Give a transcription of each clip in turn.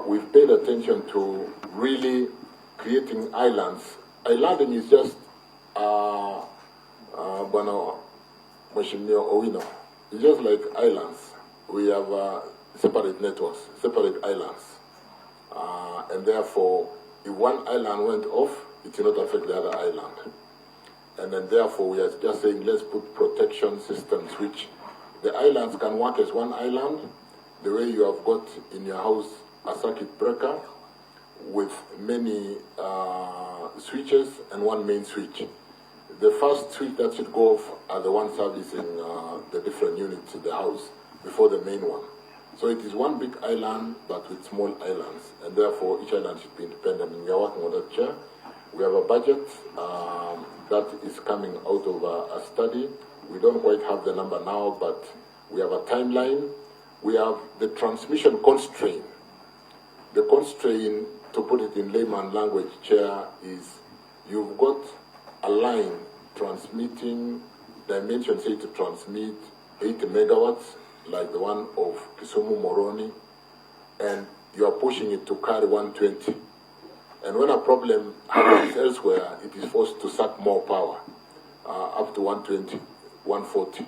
we've paid attention to really creating islands. Islanding is just it's just like islands. We have separate networks, separate islands. And therefore, if one island went off, it will not affect the other island. And then therefore, we are just saying, let's put protection systems, which the islands can work as one island, the way you have got in your house a circuit breaker with many switches and one main switch. The first switch that should go off are the one servicing the different units in the house before the main one. So it is one big island, but with small islands, and therefore each island should be independent. And we are working on that, Chair. We have a budget that is coming out of a study. We don't quite have the number now, but we have a timeline. We have the transmission constraint. The constraint, to put it in layman language, Chair, is you've got a line transmitting, dimension say to transmit 80 megawatts, like the one of Kisumu Moroni, and you are pushing it to carry 120. And when a problem happens elsewhere, it is forced to suck more power, up to 120, 140.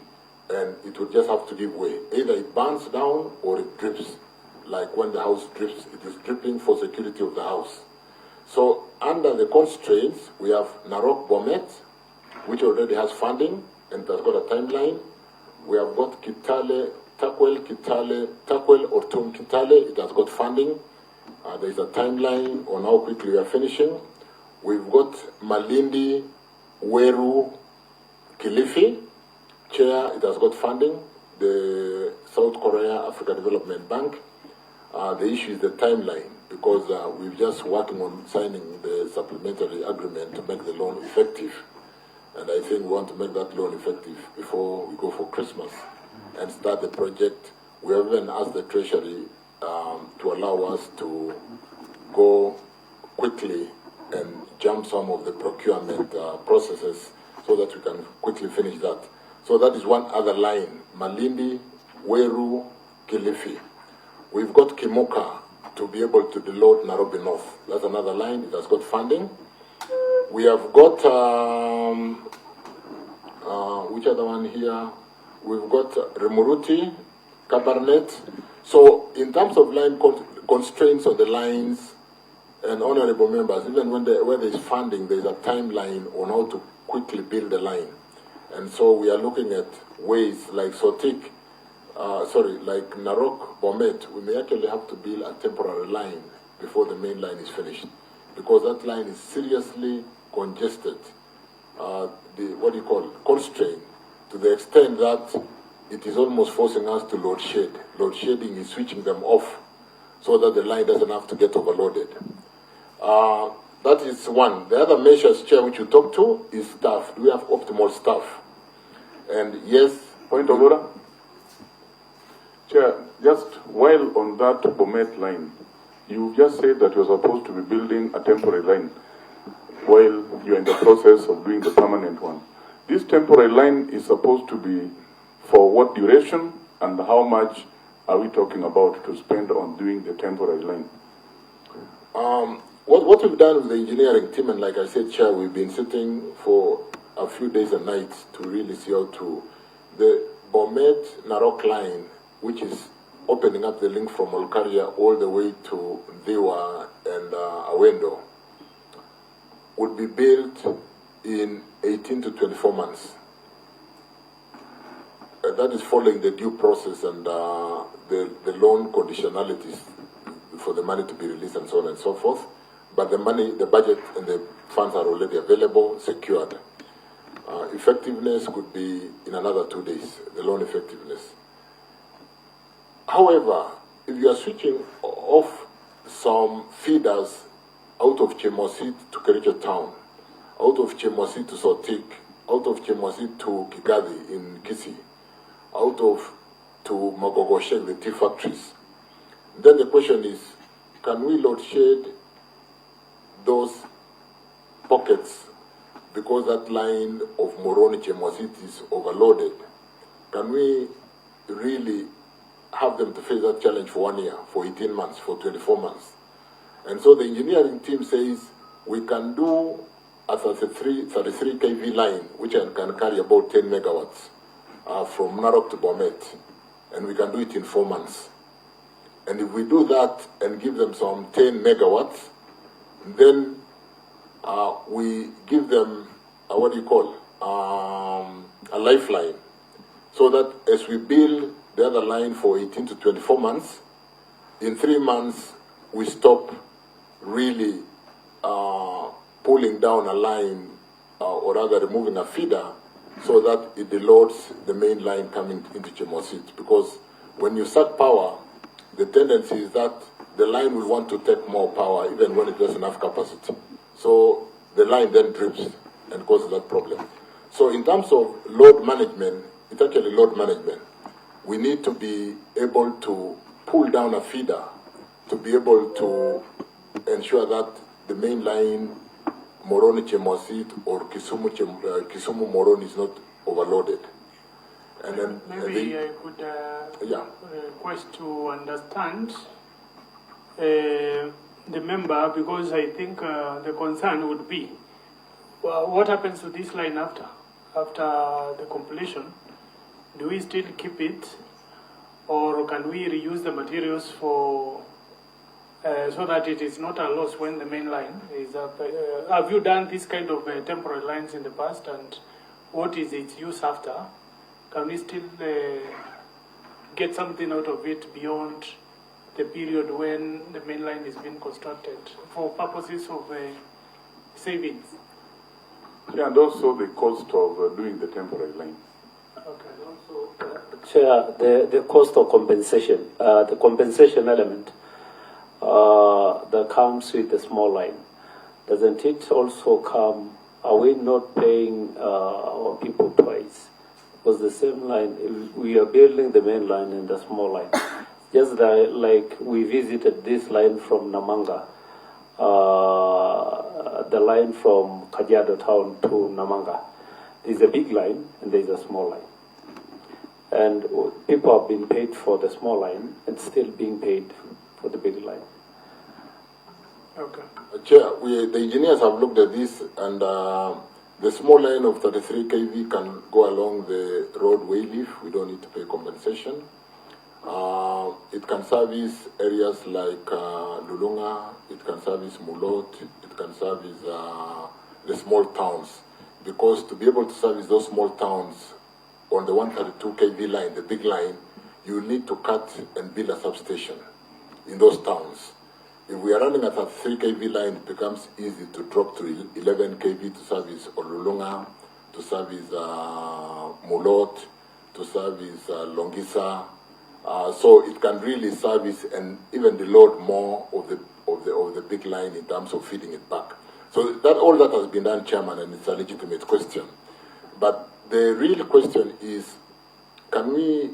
And it will just have to give way. Either it burns down or it drips. Like when the house drips, it is dripping for security of the house. So under the constraints, we have Narok Bomet, which already has funding and has got a timeline. We have got Kitale, Takwel or Tum Kitale, it has got funding. There is a timeline on how quickly we are finishing. We've got Malindi, Weru, Kilifi. Chair, it has got funding. The South Korea Africa Development Bank. The issue is the timeline, because we're just working on signing the supplementary agreement to make the loan effective. And I think we want to make that loan effective before we go for Christmas and start the project. We have even asked the Treasury to allow us to go quickly and jump some of the procurement processes so that we can quickly finish that. So that is one other line, Malindi, Weru, Kilifi. We've got Kimoka to be able to deload Nairobi North. That's another line, it has got funding. We have got, which other one here? We've got Remuruti, Cabernet. So in terms of line constraints on the lines, and honorable members, even when where there is funding, there's a timeline on how to quickly build the line. And so we are looking at ways like Sotik, like Narok Bomet, we may actually have to build a temporary line before the main line is finished, because that line is seriously congested, constrained, to the extent that it is almost forcing us to load shed. Load shedding is switching them off so that the line doesn't have to get overloaded. That is one. The other measures, Chair, which you talked to is staff. Do we have optimal staff? And yes. Point of order. Chair, just while on that Bomet line, you just said that you're supposed to be building a temporary line while you're in the process of doing the permanent one. This temporary line is supposed to be for what duration, and how much are we talking about to spend on doing the temporary line? What we've done with the engineering team, and like I said, Chair, we've been sitting for a few days and nights to really see how to... The Bomet Narok line, which is opening up the link from Olkaria all the way to Ndiwa and Awendo, would be built in 18 to 24 months. That is following the due process and the loan conditionalities for the money to be released and so on and so forth. But the money, the budget and the funds are already available, secured. Effectiveness could be in another 2 days, the loan effectiveness. However, if you are switching off some feeders out of Chemosit to Kericho town, out of Chemosit to Sotik, out of Chemosit to Kigadi in Kisi, out of to Magogoshek, the tea factories, then the question is, can we load shed those pockets because that line of Moroni Chemosit is overloaded? Can we really have them to face that challenge for 1 year, for 18 months, for 24 months. And so the engineering team says we can do a 33 kV line, which can carry about 10 megawatts from Narok to Bomet, and we can do it in 4 months. And if we do that and give them some 10 megawatts, then we give them a lifeline, so that as we build the other line for 18 to 24 months, in 3 months we stop really pulling down a line, or rather removing a feeder, so that it deloads the main line coming into Chemosit. Because when you suck power, the tendency is that the line will want to take more power even when it doesn't enough capacity. So the line then drips and causes that problem. So in terms of load management, it's actually load management. We need to be able to pull down a feeder to be able to ensure that the main line Moroni Chemosit or Kisumu Moroni is not overloaded. And then maybe I could request to understand the member, because I think the concern would be what happens to this line after the completion? Do we still keep it, or can we reuse the materials for so that it is not a loss when the main line is up? Have you done this kind of temporary lines in the past, and what is its use after? Can we still get something out of it beyond the period when the main line is being constructed for purposes of savings? Yeah, and also the cost of doing the temporary line. Okay. Chair, the cost of compensation, the compensation element that comes with the small line, doesn't it also come, are we not paying our people twice? Because the same line, we are building the main line and the small line. Just like we visited this line from Namanga, the line from Kajiado town to Namanga. There's a big line and there's a small line. And people have been paid for the small line and still being paid for the big line. Okay. Chair, the engineers have looked at this, and the small line of 33 kV can go along the roadway leaf. We don't need to pay compensation. It can service areas like Lulunga, it can service Mulot, it can service the small towns. Because to be able to service those small towns on the 132 kV line, the big line, you need to cut and build a substation in those towns. If we are running a 33 kV line, it becomes easy to drop to 11 kV to service Olulunga, to service Mulot, to service Longisa. So it can really service and even deload more of the big line in terms of feeding it back. So that all that has been done, Chairman, and it's a legitimate question. But the real question is, can we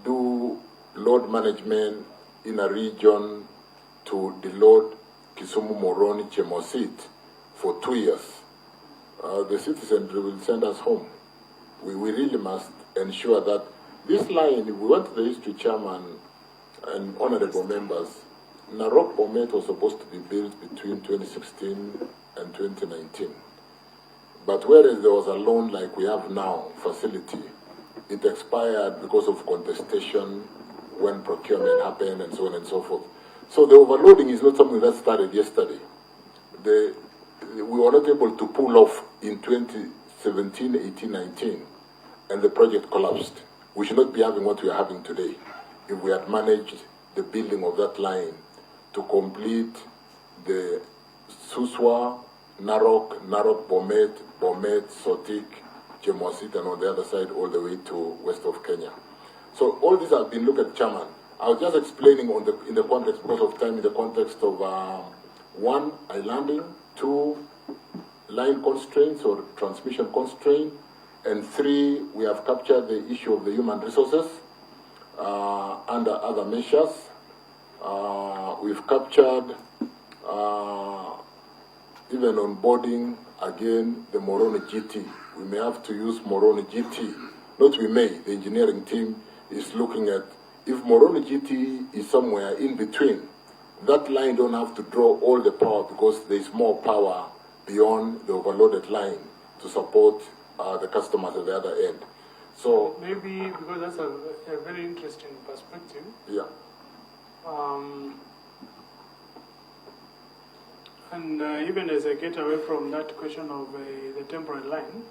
do load management in a region to deload Kisumu, Moroni, Chemosit for 2 years? The citizens will send us home. We really must ensure that this line, if we went to the history, Chairman and honorable members, Narok Bomet was supposed to be built between 2016 and 2019. But whereas there was a loan like we have now, facility, it expired because of contestation when procurement happened and so on and so forth. So the overloading is not something that started yesterday. We were not able to pull off in 2017, 18, 19, and the project collapsed. We should not be having what we are having today if we had managed the building of that line to complete the Suswa, Narok, Bomet, Sotik, Chemosit, and on the other side all the way to west of Kenya. So all these have been looked at, Chairman. I was just explaining in the context, because of time, in the context of 1, islanding, 2, line constraints or transmission constraint, and 3, we have captured the issue of the human resources under other measures. We've captured even onboarding, again, the Moroni GT. We may have to use Moroni GT. Not we may, the engineering team is looking at if Moroni GT is somewhere in between, that line don't have to draw all the power because there's more power beyond the overloaded line to support the customers at the other end. So maybe because that's a very interesting perspective. Yeah. And even as I get away from that question of the temporary line,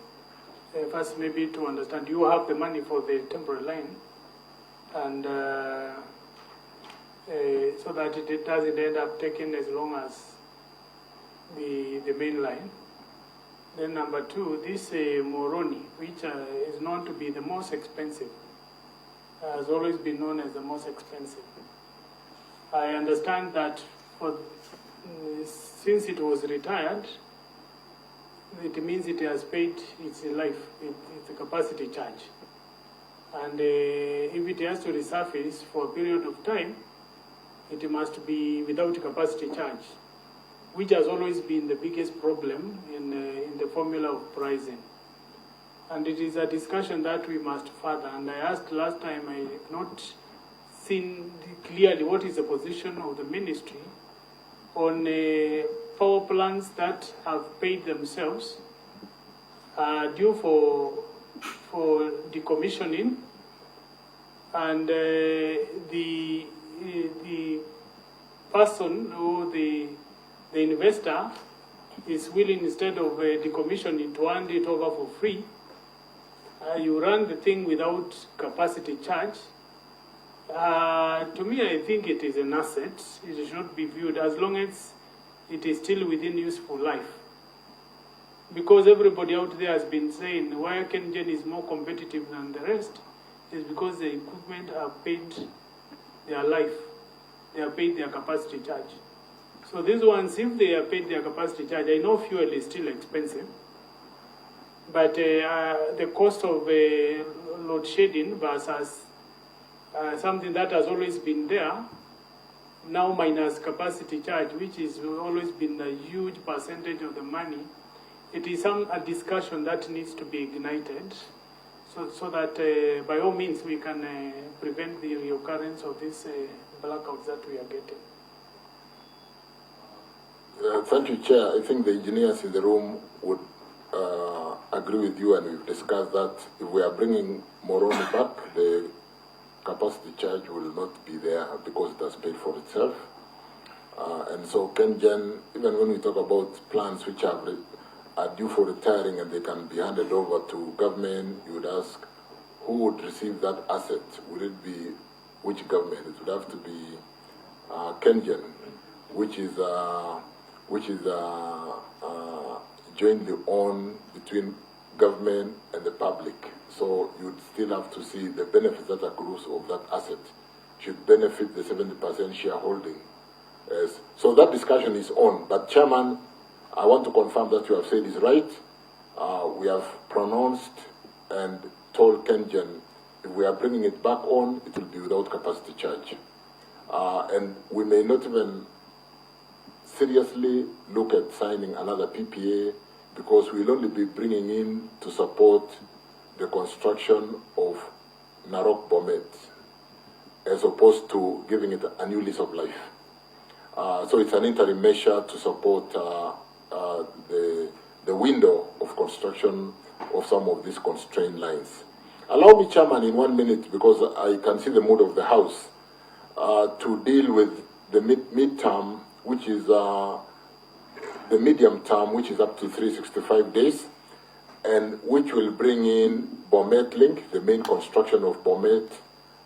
first maybe to understand, you have the money for the temporary line, and so that it doesn't end up taking as long as the main line. Then number two, this Moroni, which is known to be the most expensive, has always been known as the most expensive. I understand that since it was retired, it means it has paid its life, it's a capacity charge. And if it has to resurface for a period of time, it must be without capacity charge, which has always been the biggest problem in the formula of pricing. And it is a discussion that we must further. And I asked last time, I have not seen clearly what is the position of the ministry on power plants that have paid themselves due for decommissioning, and the person or the investor is willing, instead of decommissioning, to hand it over for free. You run the thing without capacity charge. To me, I think it is an asset. It should be viewed as long as it is still within useful life. Because everybody out there has been saying why KenGen is more competitive than the rest is because the equipment have paid their life. They have paid their capacity charge. So these ones, if they have paid their capacity charge, I know fuel is still expensive, but the cost of load shedding versus something that has always been there, now minus capacity charge, which has always been a huge percentage of the money, it is a discussion that needs to be ignited so that by all means we can prevent the reoccurrence of these blackouts that we are getting. Thank you, Chair. I think the engineers in the room would agree with you, and we've discussed that if we are bringing Moroni back, the capacity charge will not be there because it has paid for itself. And so KenGen, even when we talk about plants which are due for retiring and they can be handed over to government, you would ask who would receive that asset? Would it be which government? It would have to be KenGen, which is jointly owned between government and the public. So you'd still have to see the benefits that accrues of that asset should benefit the 70% shareholding. So that discussion is on. But Chairman, I want to confirm that you have said is right. We have pronounced and told KenGen if we are bringing it back on, it will be without capacity charge. And we may not even seriously look at signing another PPA because we'll only be bringing in to support the construction of Narok Bomet as opposed to giving it a new lease of life. So it's an interim measure to support the window of construction of some of these constrained lines. Allow me, Chairman, in 1 minute, because I can see the mood of the House, to deal with the mid-term, which is the medium term, which is up to 365 days, and which will bring in Bomet Link, the main construction of Bomet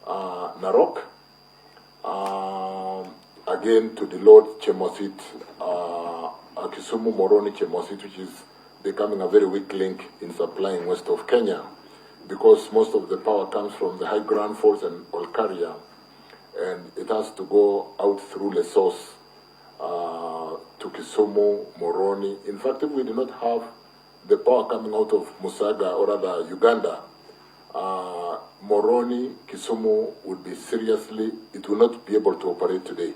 Narok, again to the Lord Chemosit, Kisumu Moroni Chemosit, which is becoming a very weak link in supplying west of Kenya, because most of the power comes from the high ground force and Olkaria, and it has to go out through Lesos to Kisumu, Moroni. In fact, if we do not have the power coming out of Musaga, or rather Uganda, Moroni, Kisumu would be seriously, it will not be able to operate today.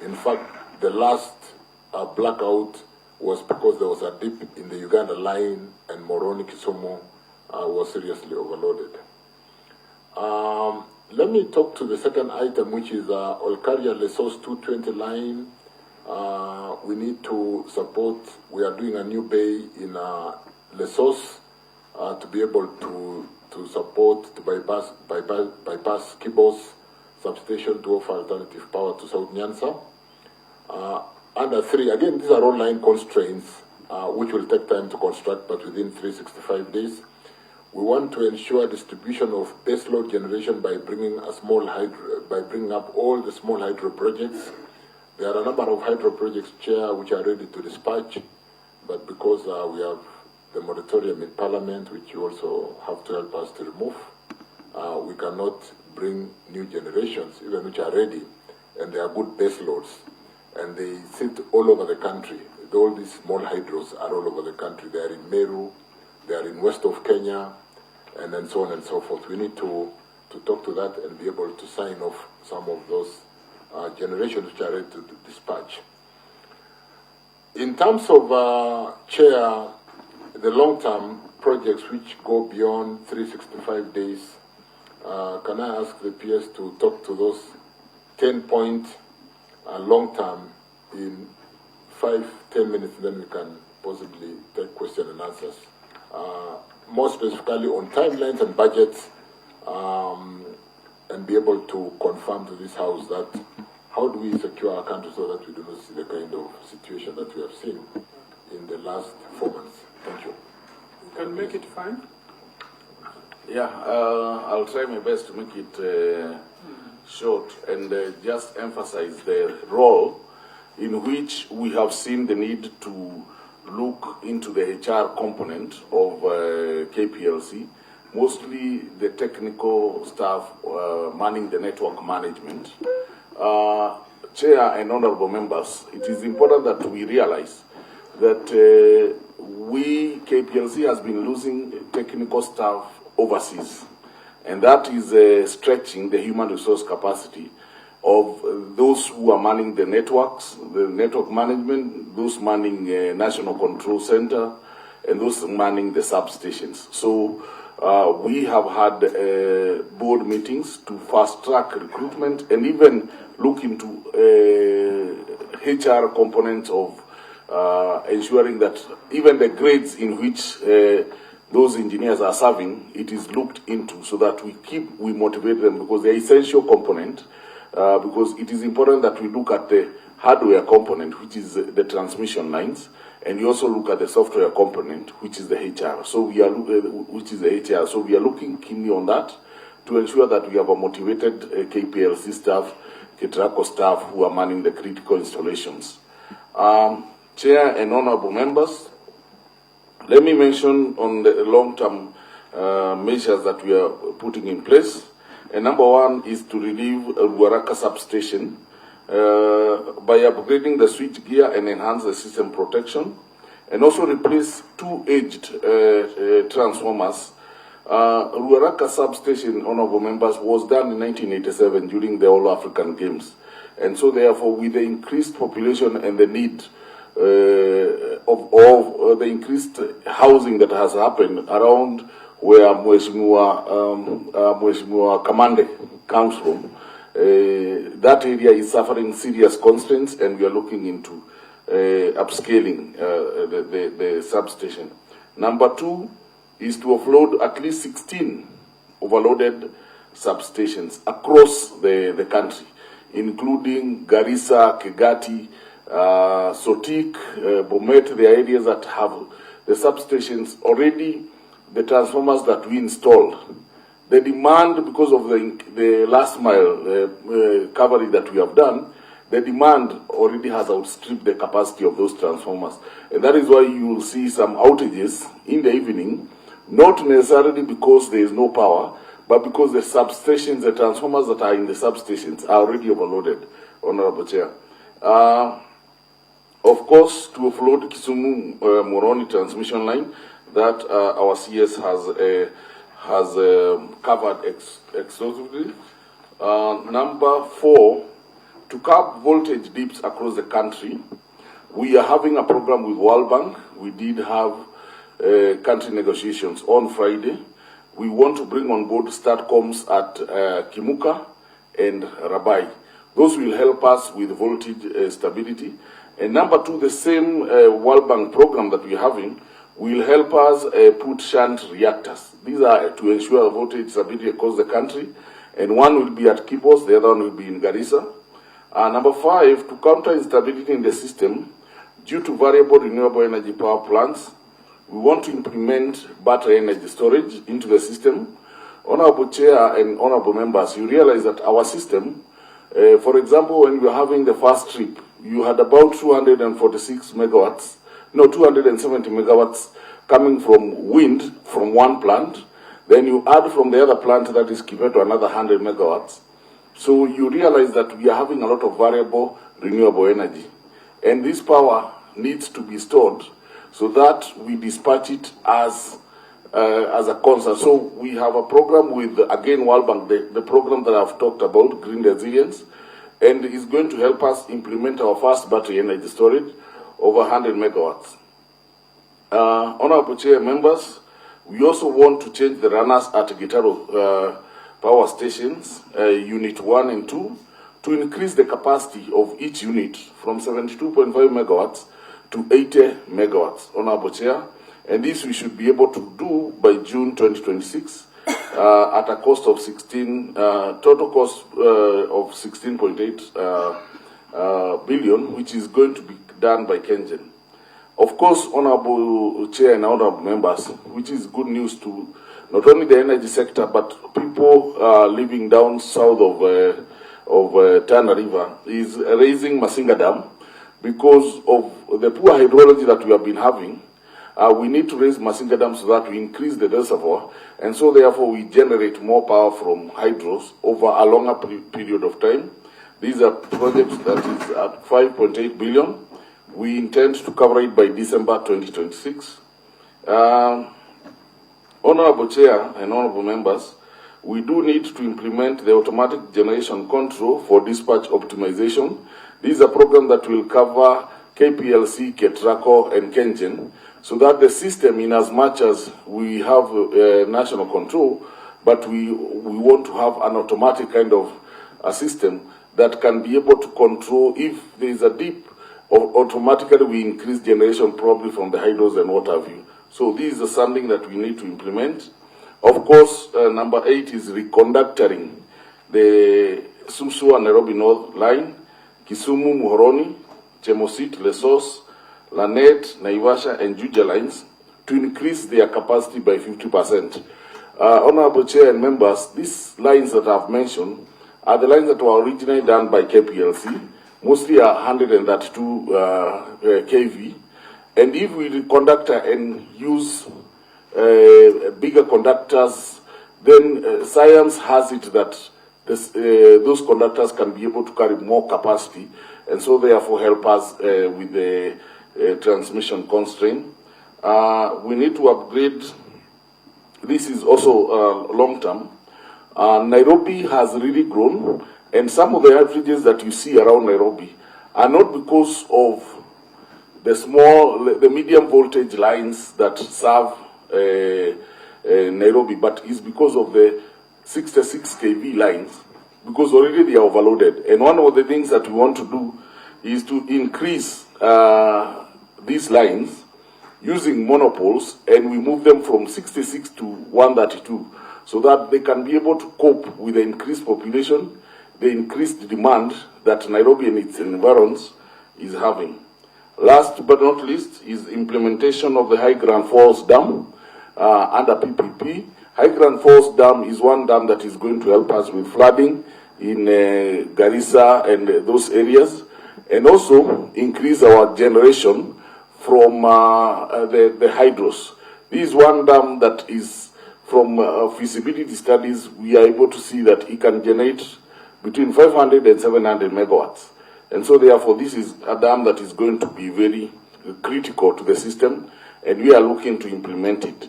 In fact, the last blackout was because there was a dip in the Uganda line and Moroni, Kisumu was seriously overloaded. Let me talk to the second item, which is Olkaria Lesos 220 line. We need to support, we are doing a new bay in Lesos to be able to support, to bypass Kibos substation to offer alternative power to South Nyanza. Under 3, again, these are all line constraints, which will take time to construct, but within 365 days. We want to ensure distribution of baseload generation by bringing up all the small hydro projects. There are a number of hydro projects, Chair, which are ready to dispatch, but because we have the moratorium in Parliament, which you also have to help us to remove, we cannot bring new generations, even which are ready, and they are good baseloads, and they sit all over the country. All these small hydros are all over the country. They are in Meru, they are in west of Kenya, and then so on and so forth. We need to talk to that and be able to sign off some of those generations which are ready to dispatch. In terms of, Chair, the long-term projects which go beyond 365 days, can I ask the PS to talk to those 10-point long-term in 5-10 minutes, then we can possibly take question and answers. More specifically on timelines and budgets, and be able to confirm to this House that how do we secure our country so that we do not see the kind of situation that we have seen in the last 4 months. Thank you. You can make it fine. Yeah, I'll try my best to make it short and just emphasize the role in which we have seen the need to look into the HR component of KPLC, mostly the technical staff manning the network management. Chair and honorable members, it is important that we realize that we, KPLC, has been losing technical staff overseas, and that is stretching the human resource capacity of those who are manning the networks, the network management, those manning National Control Center, and those manning the substations. So we have had board meetings to fast-track recruitment and even look into HR components of ensuring that even the grades in which those engineers are serving, it is looked into so that we motivate them, because they're essential component. Because it is important that we look at the hardware component, which is the transmission lines, and you also look at the software component, which is the HR. So we are So we are looking keenly on that to ensure that we have a motivated KPLC staff, KETRACO staff who are manning the critical installations. Chair and honorable members, let me mention on the long-term measures that we are putting in place. And number 1 is to relieve Ruaraka substation by upgrading the switch gear and enhance the system protection, and also replace 2 aged transformers. Ruaraka substation, honorable members, was done in 1987 during the All African Games. And so therefore, with the increased population and the need of the increased housing that has happened around where Mheshimiwa Kamande comes from, that area is suffering serious constraints, and we are looking into upscaling the substation. Number 2 is to offload at least 16 overloaded substations across the country, including Garissa, Kegati, Sotik, Bomet, the areas that have the substations already. The transformers that we installed, the demand, because of the last mile coverage that we have done, the demand already has outstripped the capacity of those transformers. And that is why you will see some outages in the evening, not necessarily because there is no power, but because the substations, the transformers that are in the substations are already overloaded, Honorable Chair. Of course, to offload Kisumu Moroni transmission line, that our CS has covered exhaustively. Number 4, to curb voltage dips across the country, we are having a program with World Bank. We did have country negotiations on Friday, we want to bring on board STATCOMs at Kimuka and Rabai. Those will help us with voltage stability. And number two, the same World Bank program that we're having will help us put shunt reactors. These are to ensure voltage stability across the country. And one will be at Kibos, the other one will be in Garissa. Number five, to counter instability in the system, due to variable renewable energy power plants, we want to implement battery energy storage into the system. Honorable Chair and honorable members, you realize that our system, for example, when we were having the first trip, you had about 246 megawatts, no, 270 megawatts coming from wind from one plant. Then you add from the other plant that is Kiveto another 100 megawatts. So you realize that we are having a lot of variable renewable energy. And this power needs to be stored so that we dispatch it as a concern. So we have a program with, again, World Bank, the program that I've talked about, Green Resilience, and is going to help us implement our first battery energy storage over 100 megawatts. Honorable Chair members, we also want to change the runners at Gitaro power stations, Unit 1 and 2, to increase the capacity of each unit from 72.5 megawatts to 80 megawatts, Honorable Chair. And this we should be able to do by June 2026 at a cost of total cost of 16.8 billion, which is going to be done by Kengen. Of course, Honorable Chair and honorable members, which is good news to not only the energy sector, but people living down south of Tana River, is raising Masinga Dam because of the poor hydrology that we have been having. We need to raise Masinga Dam so that we increase the reservoir, and so therefore we generate more power from hydros over a longer period of time. These are projects that is at 5.8 billion. We intend to cover it by December 2026. Honorable Chair and honorable members, we do need to implement the automatic generation control for dispatch optimization. This is a program that will cover KPLC, Ketraco, and Kengen, so that the system, in as much as we have national control, but we want to have an automatic kind of a system that can be able to control if there is a dip, automatically we increase generation probably from the hydros and what have you. So this is something that we need to implement. Of course, number 8 is reconductoring the Susua Nairobi North line, Kisumu, Muhoroni, Chemosit, Lesos, Lanet, Naivasha, and Juja lines to increase their capacity by 50%. Honorable Chair and members, these lines that I've mentioned are the lines that were originally done by KPLC, mostly 132 kV. And if we reconductor and use bigger conductors, then science has it that those conductors can be able to carry more capacity, and so therefore help us with the transmission constraint. We need to upgrade. This is also long-term. Nairobi has really grown, and some of the averages that you see around Nairobi are not because of the medium voltage lines that serve Nairobi, but is because of the 66 kV lines, because already they are overloaded. And one of the things that we want to do is to increase these lines using monopoles, and we move them from 66 to 132, so that they can be able to cope with the increased population, the increased demand that Nairobi and its environs is having. Last but not least is implementation of the High Grand Falls Dam under PPP. High Grand Falls Dam is one dam that is going to help us with flooding in Garissa and those areas, and also increase our generation from the hydros. This is one dam that is, from feasibility studies, we are able to see that it can generate between 500 and 700 megawatts. And so therefore this is a dam that is going to be very critical to the system, and we are looking to implement it.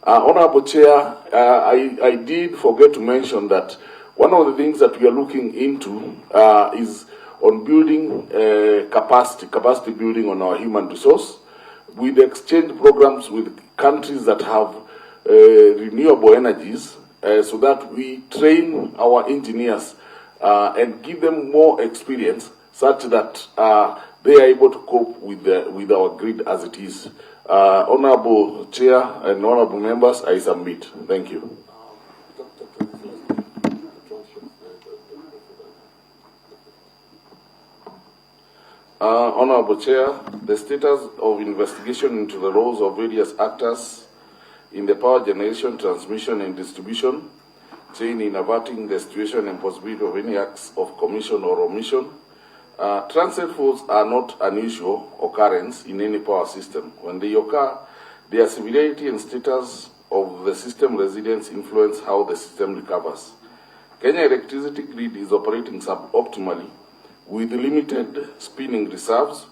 Honorable Chair, I did forget to mention that one of the things that we are looking into is on building capacity building on our human resource, with exchange programs with countries that have renewable energies so that we train our engineers and give them more experience such that they are able to cope with our grid as it is. Honorable Chair and honorable members, I submit. Thank you. Honorable Chair, the status of investigation into the roles of various actors in the power generation, transmission and distribution chain in averting the situation and possibility of any acts of commission or omission. Transit faults are not unusual occurrence in any power system. When they occur, their severity and status of the system resilience influence how the system recovers. Kenya electricity grid is operating suboptimally with limited spinning reserves,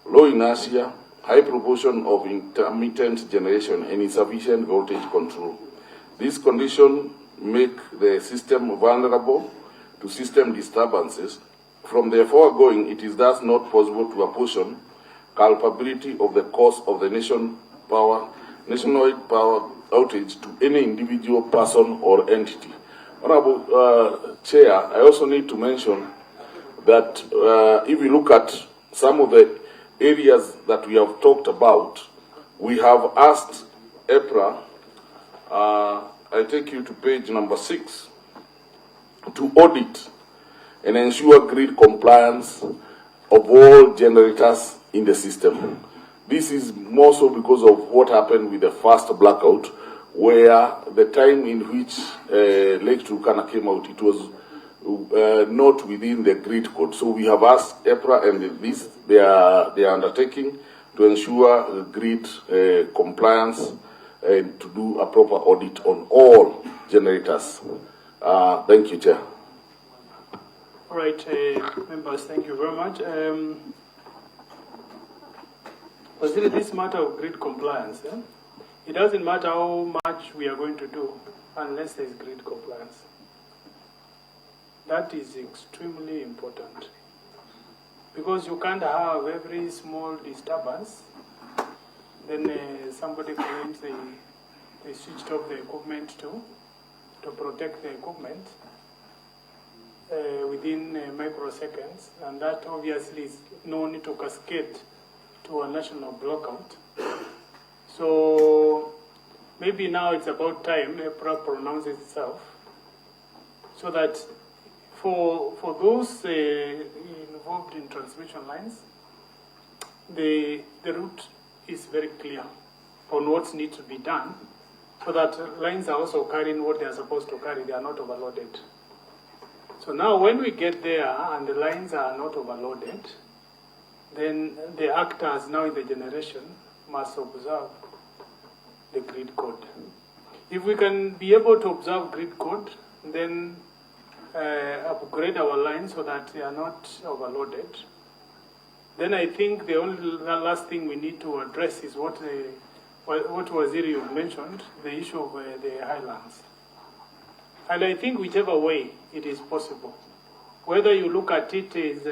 low inertia, high proportion of intermittent generation, and insufficient voltage control. These conditions make the system vulnerable to system disturbances. From the foregoing, it is thus not possible to apportion culpability of the cause of the nationwide power outage to any individual person or entity. Honorable Chair, I also need to mention that if you look at some of the areas that we have talked about, we have asked EPRA, I take you to page number 6, to audit and ensure grid compliance of all generators in the system. This is more so because of what happened with the first blackout, where the time in which Lake Turkana came out, it was not within the grid code. So we have asked EPRA and this, they are undertaking to ensure grid compliance and to do a proper audit on all generators. Thank you, Chair. All right, members, thank you very much. Consider this matter of grid compliance. It doesn't matter how much we are going to do unless there is grid compliance. That is extremely important, because you can't have every small disturbance, then somebody claims they switched off the equipment to protect the equipment within microseconds, and that obviously is known to cascade to a national blackout. So maybe now it's about time EPRA pronounces itself, so that for those involved in transmission lines, the route is very clear on what needs to be done, so that lines are also carrying what they are supposed to carry, they are not overloaded. So now when we get there and the lines are not overloaded, then the actors now in the generation must observe the grid code. If we can be able to observe grid code, then upgrade our lines so that they are not overloaded, then I think the last thing we need to address is what Waziri mentioned, the issue of the highlands. And I think whichever way it is possible, whether you look at it is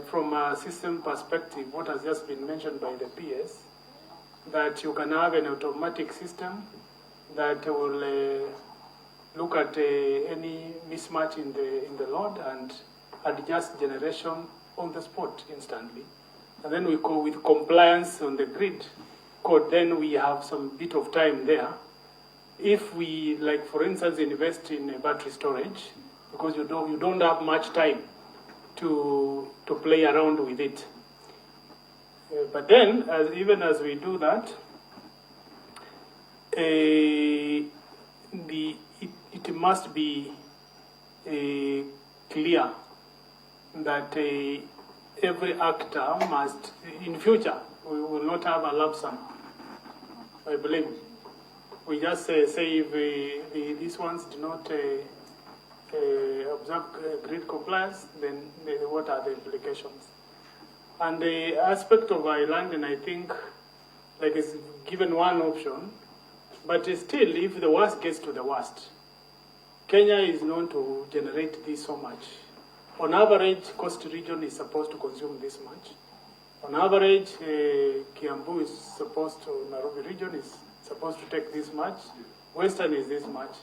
from a system perspective, what has just been mentioned by the PS, that you can have an automatic system that will look at any mismatch in the load and adjust generation on the spot instantly. And then we go with compliance on the grid code, then we have some bit of time there. If we, like for instance, invest in battery storage, because you don't have much time to play around with it. But then, even as we do that, it must be clear that every actor must, in future, we will not have a lump sum, I believe. We just say if these ones do not observe grid compliance, then what are the implications? And the aspect of island, and I think, like, is given one option, but still, if the worst gets to the worst, Kenya is known to generate this so much. On average, coast region is supposed to consume this much. On average, Nairobi region is supposed to take this much, Western is this much.